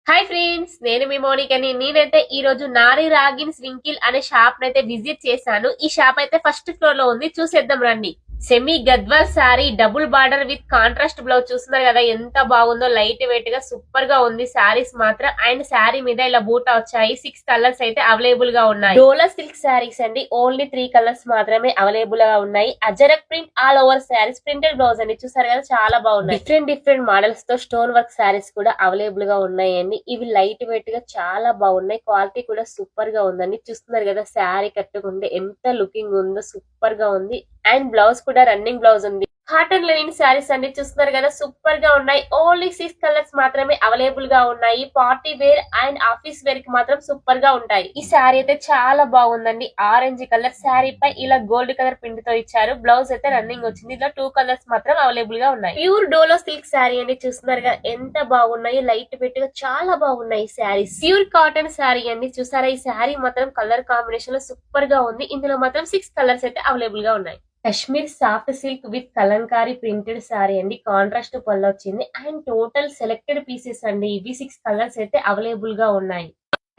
Hi friends, నేను మీ మోనికని. నేనైతే ఈ రోజు నారి రాగిన్ స్వింకిల్ అనే షాప్ నైతే విజిట్ చేశాను. ఈ షాప్ అయితే ఫస్ట్ ఫ్లోర్ లో ఉంది, చూసేద్దాం రండి. Semi Gadwal sari, double border with contrast blouse చూస్తున్నారు కదా, ఎంత బాగుందో. లైట్ వెయిట్ గా సూపర్ గా ఉంది శారీస్ మాత్రం. అండ్ శారీ మీద ఇలా బూటా వచ్చాయి. 6 కలర్స్ అయితే అవైలబుల్ గా ఉన్నాయి. డోలా సిల్క్ శారీస్ అండి, ఓన్లీ 3 కలర్స్ మాత్రమే అవైలబుల్ గా ఉన్నాయి. Ajrakh print all over saris, printed blouse అండి. చూసారు కదా, చాలా బాగున్నాయి. డిఫరెంట్ మోడల్స్ తో స్టోన్ వర్క్ శారీస్ కూడా అవైలబుల్ గా ఉన్నాయండి. ఇవి లైట్ వెయిట్ గా చాలా బాగున్నాయి. క్వాలిటీ కూడా సూపర్ గా ఉందండి. చూస్తున్నారు కదా, శారీ కట్టుకుంటే ఎంత లుకింగ్ ఉందో, సూపర్ గా ఉంది. అండ్ బ్లౌజ్ కూడా రన్నింగ్ బ్లౌజ్ ఉంది. కాటన్ లెనిన్ శారీస్ అండి, చూస్తున్నారు కదా, సూపర్ గా ఉన్నాయి. ఓన్లీ 6 కలర్స్ మాత్రమే అవైలబుల్ గా ఉన్నాయి. Party wear and office wear కి మాత్రం సూపర్ గా ఉంటాయి. ఈ శారీ అయితే చాలా బాగుందండి. ఆరెంజ్ కలర్ శారీ పై ఇలా గోల్డ్ కలర్ పిండి తో ఇచ్చారు. బ్లౌజ్ అయితే రన్నింగ్ వచ్చింది. ఇలా 2 కలర్స్ మాత్రం అవైలబుల్ గా ఉన్నాయి. ప్యూర్ డోలో సిల్క్ శారీ అండి, చూస్తున్నారు కదా, ఎంత బాగున్నాయి. లైట్ వెయిట్ గా చాలా బాగున్నాయి శారీస్. ప్యూర్ కాటన్ శారీ అండి, చూసారా, ఈ శారీ మాత్రం కలర్ కాంబినేషన్ లో సూపర్ గా ఉంది. ఇందులో మాత్రం 6 కలర్స్ అయితే అవైలబుల్ గా ఉన్నాయి. Kashmir soft silk with Kalamkari printed sorry అండి, కాంట్రాస్ట్ పళ్ళు వచ్చింది. అండ్ టోటల్ సెలెక్టెడ్ పీసెస్ అండి. ఇవి 6 కలర్స్ అయితే అవైలబుల్ గా ఉన్నాయి.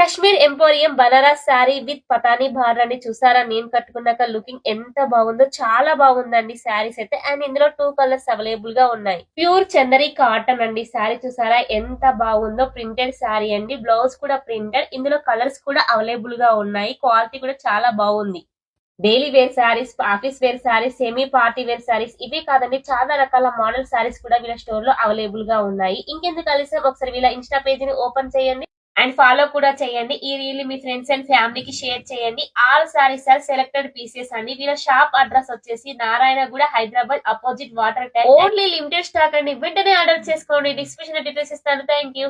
Kashmir emporium Banaras sari with Pathani border అండి, చూసారా, నేను కట్టుకున్నాక లుకింగ్ ఎంత బాగుందో, చాలా బాగుందండి శారీస్ అయితే. అండ్ ఇందులో 2 కలర్స్ అవైలబుల్ గా ఉన్నాయి. ప్యూర్ చందరి కాటన్ అండి, శారీ చూసారా ఎంత బాగుందో. ప్రింటెడ్ శారీ అండి, బ్లౌజ్ కూడా ప్రింటెడ్. ఇందులో కలర్స్ కూడా అవైలబుల్ గా ఉన్నాయి. క్వాలిటీ కూడా చాలా బాగుంది. Daily wear saris, office wear saris, semi party wear saris, ఇవే కాదండి, చాలా రకాల మోడల్ శారీస్ కూడా వీళ్ళ స్టోర్ లో అవైలబుల్ గా ఉన్నాయి. ఇంకెందుకు కలిసాం, ఒకసారి వీళ్ళ ఇన్స్టా పేజ్ ని ఓపెన్ చేయండి అండ్ ఫాలో కూడా చేయండి. ఈ రీల్ మీ ఫ్రెండ్స్ అండ్ ఫ్యామిలీకి షేర్ చేయండి. All saris are selected pieces అండి. వీళ్ళ షాప్ అడ్రస్ వచ్చేసి Narayanaguda, Hyderabad, opposite water tank. Only limited stock అండి, వెంటనే ఆర్డర్ చేసుకోండి. డిస్క్రిప్షన్ డీటెయిల్స్ ఇస్తాను. Thank you.